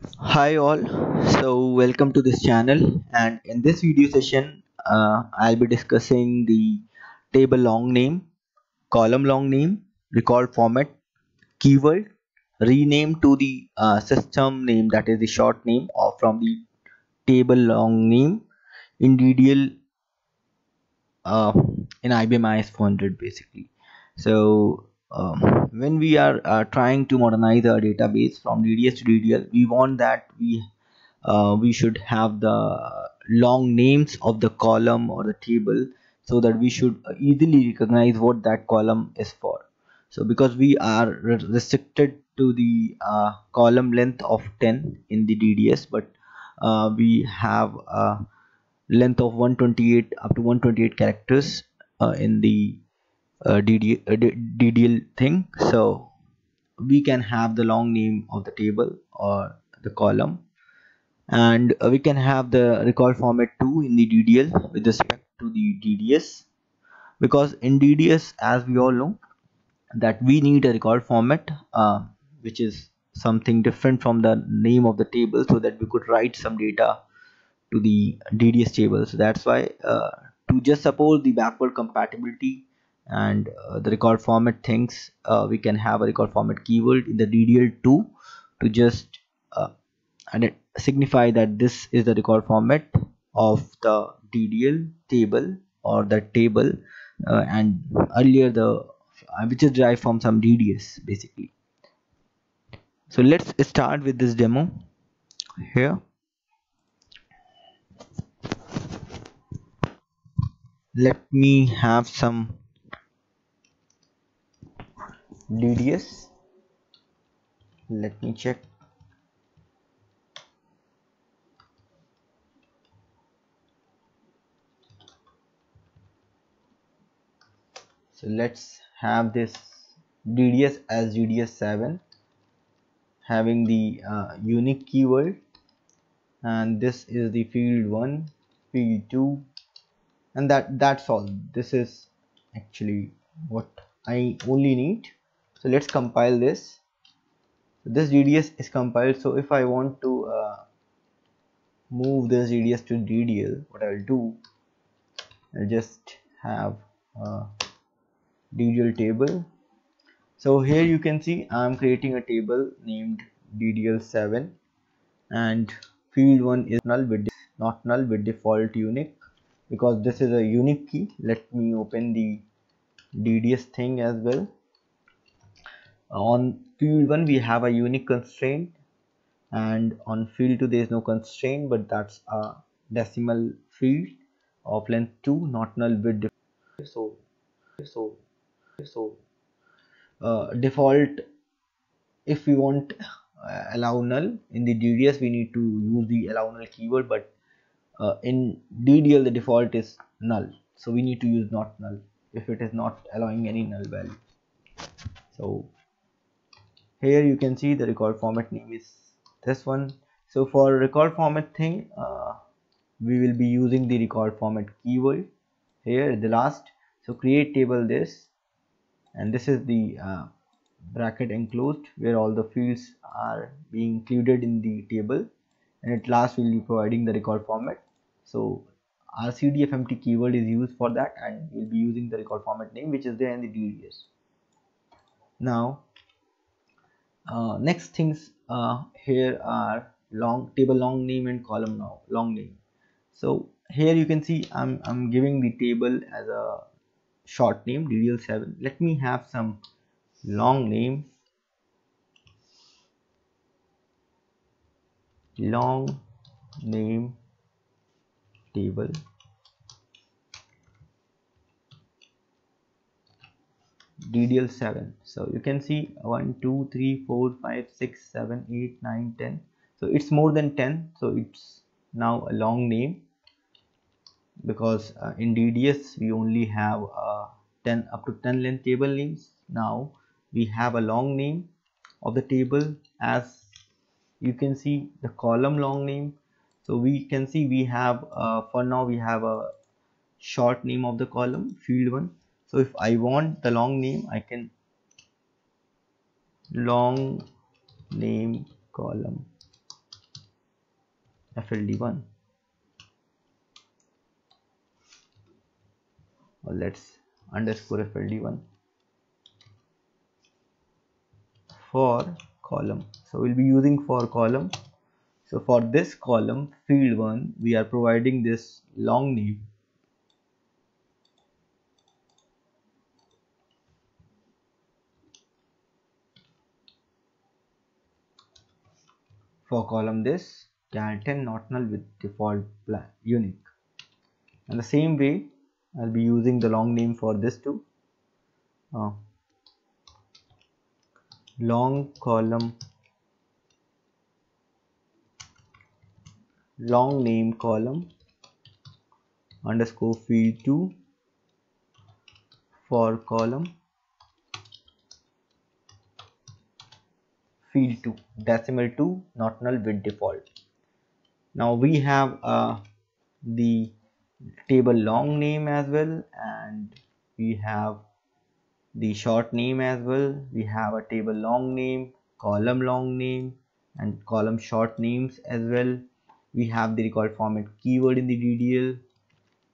Hi all, so welcome to this channel, and in this video session I'll be discussing the table long name, column long name, record format, keyword, rename to the system name, that is the short name, or from the table long name in DDL, uh, in IBM iAS400 basically. So when we are trying to modernize our database from DDS to DDL, we want that we should have the long names of the column or the table, so that we should easily recognize what that column is for. So because we are restricted to the column length of 10 in the DDS, but we have a length of 128 up to 128 characters in the DDL thing. So we can have the long name of the table or the column, and we can have the record format too in the DDL with respect to the DDS, because in DDS, as we all know, that we need a record format which is something different from the name of the table, so that we could write some data to the DDS table. So that's why to just support the backward compatibility and the record format things, we can have a record format keyword in the DDL2 to just uh, and it signify that this is the record format of the DDL table or the table, and earlier the which is derived from some DDS basically. So let's start with this demo here. Let me have some DDS. Let me check. So let's have this DDS as DDS7, having the unique keyword, and this is the field 1, field 2, and that's all. This is actually what I only need. So let's compile this. So this DDS is compiled. So if I want to move this DDS to DDL, what I'll do, I'll just have a DDL table. So here you can see I'm creating a table named DDL7, and field 1 is null with not null with default unique, because this is a unique key. Let me open the DDS thing as well. On field 1 we have a unique constraint, and on field 2 there is no constraint, but that's a decimal field of length 2, not null with default. So default, if we want allow null in the DDS, we need to use the allow null keyword, but in DDL the default is null, so we need to use not null if it is not allowing any null value. So here you can see the record format name is this one. So for record format thing, we will be using the record format keyword here at the last. So create table this, and this is the bracket enclosed where all the fields are being included in the table, and at last we'll be providing the record format. So RCDFMT keyword is used for that, and we'll be using the record format name which is there in the DDS. Now next things here are table long name and column now long name. So here you can see I'm giving the table as a short name DDL7. Let me have some long name table DDL7. So you can see 1 2 3 4 5 6 7 8 9 10. So it's more than 10, so it's now a long name, because in DDS we only have 10 up to 10 length table names. Now we have a long name of the table, as you can see the column long name. So we can see we have for now we have a short name of the column field 1. So if I want the long name, I can long name column. FLD1, or let's underscore FLD1 for column. So we'll be using for column. So for this column field 1 we are providing this long name. For column this Carlton not null with default unique. And the same way I'll be using the long name for this too. Long column, long name column underscore field 2 for column field 2 decimal 2 not null with default. Now we have the table long name as well, and we have the short name as well. We have a table long name, column long name, and column short names as well. We have the record format keyword in the DDL.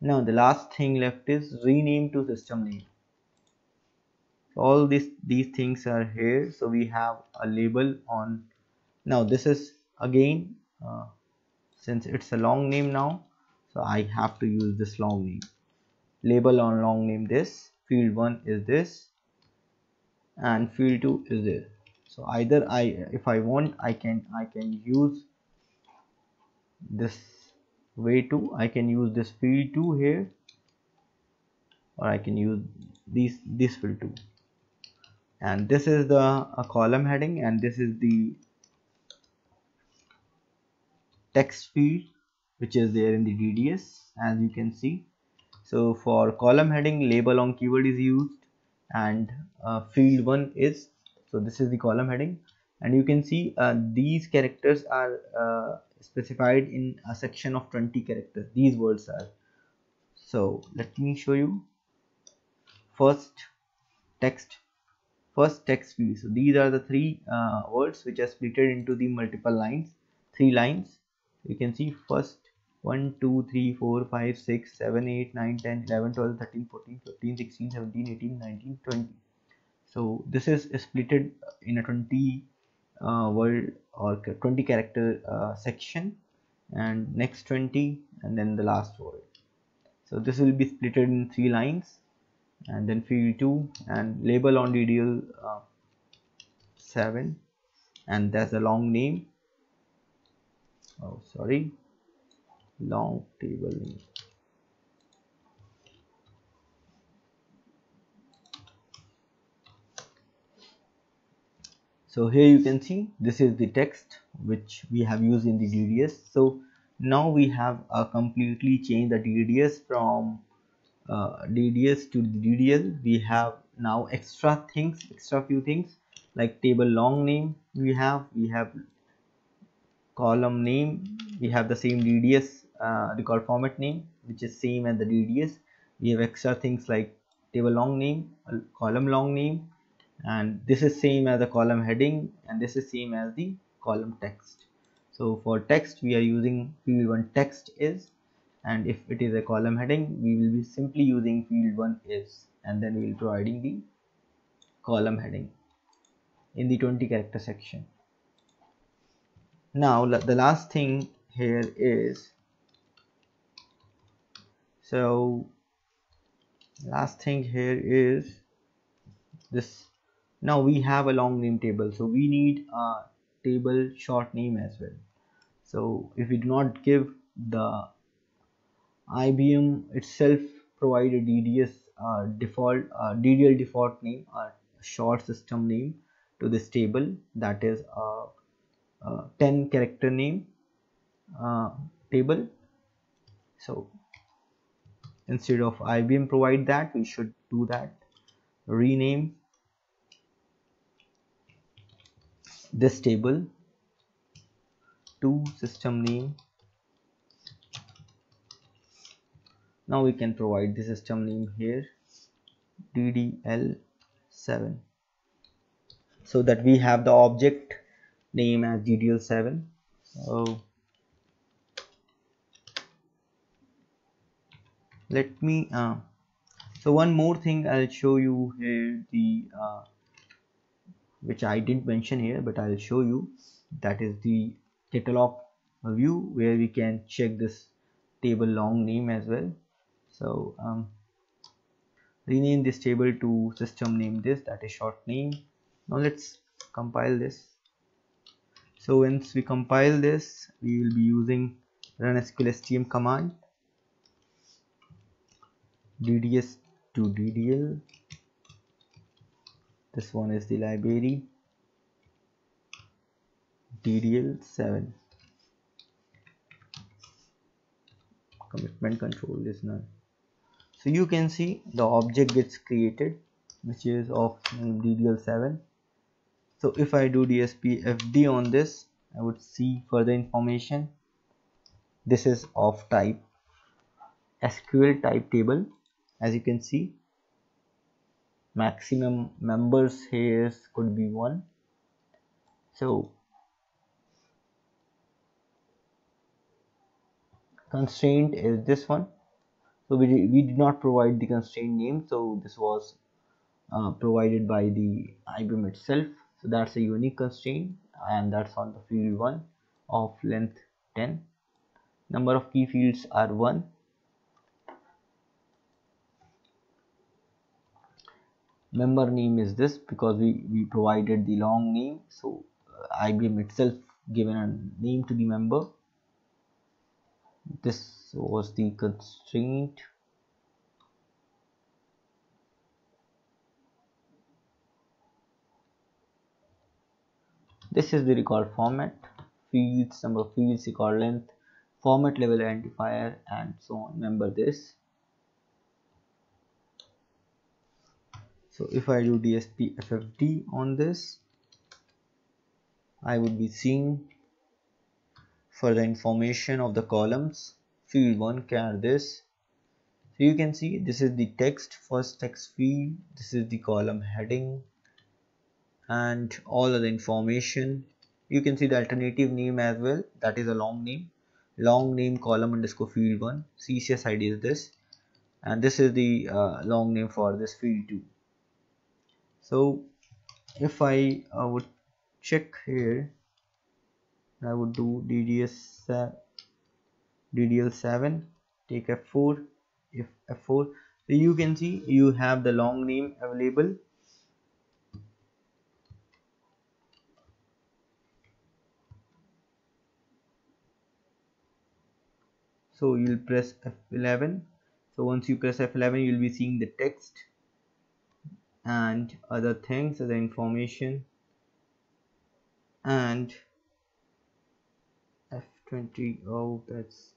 Now the last thing left is rename to system name. All these things are here. So we have a label on. Now this is again since it's a long name now, so I have to use this long name. Label on long name this, field 1 is this, and field 2 is this. So either if I want I can use this way too. I can use this field 2 here, or I can use this field 2. And this is the column heading, and this is the text field which is there in the DDS, as you can see. So for column heading label on keyword is used, and field 1 is, so this is the column heading, and you can see these characters are specified in a section of 20 characters. These words are, so let me show you. First text field. So these are the three words which are split into the multiple lines, 3 lines. You can see first 1 2 3 4 5 6 7 8 9 10 11 12 13 14 15 16 17 18 19 20. So this is splitted in a 20 word or 20 character section, and next 20, and then the last word. So this will be splitted in 3 lines, and then field 2 and label on DDL 7, and that's a long name. Oh sorry, long table name. So here you can see this is the text which we have used in the DDS. So now we have completely changed the DDS from DDS to the DDL. We have now extra few things like table long name. We have column name. We have the same DDS record format name which is same as the DDS. We have extra things like table long name, column long name, and this is same as the column heading, and this is same as the column text. So for text we are using field 1 text is, and if it is a column heading we will be simply using field 1 is, and then we will be providing the column heading in the 20 character section. Now the last thing here is, so last thing here is this. Now we have a long name table, so we need a table short name as well. So if we do not give the IBM itself provide a DDL default name, a short system name to this table, that is a 10 character name table. So instead of IBM provide that, we should do that. Rename this table to system name. Now we can provide the system name here, DDL 7, so that we have the object name as DDL 7. So let me so one more thing I'll show you here, the which I didn't mention here, but I'll show you. That is the catalog view, where we can check this table long name as well. So rename this table to system name this, that is short name. Now let's compile this. So once we compile this, we will be using run SQL command, DDS to DDL. This one is the library, DDL7. Commitment control is none. So you can see the object gets created, which is of DDL7. So if I do DSPFD on this, I would see further information. This is of type SQL type table. As you can see, maximum members here could be 1. So constraint is this one. So we did not provide the constraint name, so this was provided by the IBM itself. So that's a unique constraint, and that's on the field 1 of length 10. Number of key fields are 1. Member name is this, because we provided the long name, so IBM itself given a name to the member. This was the constraint. This is the record format, fields, number of fields, record length, format level identifier, and so on. Remember this. So if I do DSPFFD on this, I would be seeing further information of the columns. Field 1 char this. So you can see this is the text, first text field, this is the column heading, and all other information. You can see the alternative name as well, that is a long name column underscore field 1, CCS ID is this, and this is the long name for this field 2. So if I would check here, I would do DDL7, take F4, if F4, so you can see you have the long name available. So you'll press F11. So once you press F11, you'll be seeing the text and other things, other information, and F20. Oh, that's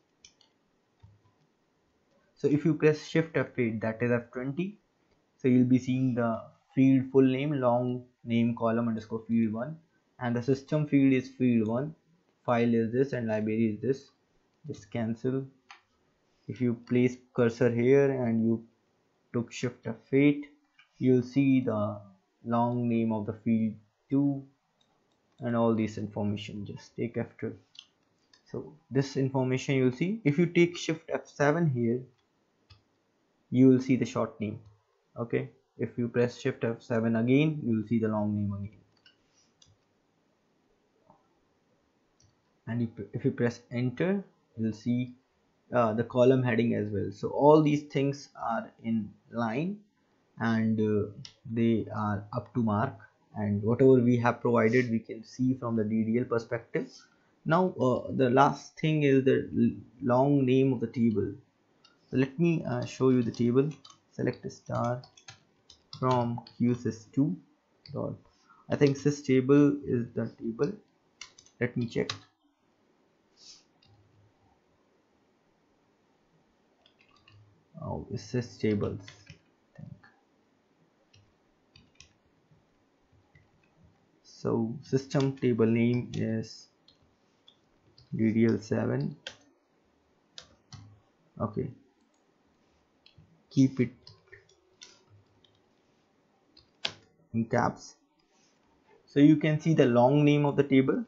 so if you press Shift F8, that is F20. So you'll be seeing the field full name, long name column underscore field 1, and the system field is field 1, file is this, and library is this. Just cancel. If you place cursor here and you took Shift F8, you'll see the long name of the field 2 and all this information. Just take F12. So this information you'll see. If you take Shift F7 here, you will see the short name. Okay, if you press Shift F7 again, you will see the long name again. And if you press enter, you'll see the column heading as well. So all these things are in line, and they are up to mark, and whatever we have provided we can see from the DDL perspective. Now the last thing is the long name of the table. So let me show you the table. Select a star from qsys2 dot. I think sys table is the table. Let me check. Oh, it says tables. I think. So system table name is DDL7. Okay, keep it in caps. So you can see the long name of the table.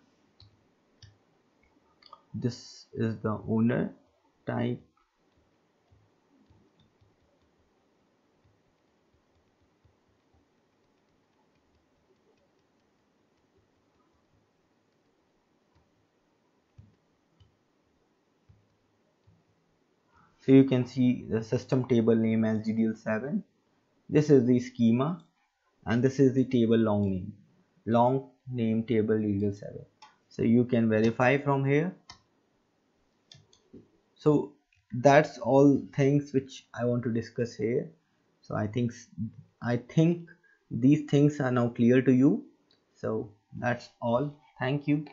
This is the owner, type So you can see the system table name as DDL7. This is the schema, and this is the table long name table DDL7. So you can verify from here. So that's all things which I want to discuss here. So I think these things are now clear to you. So that's all. Thank you.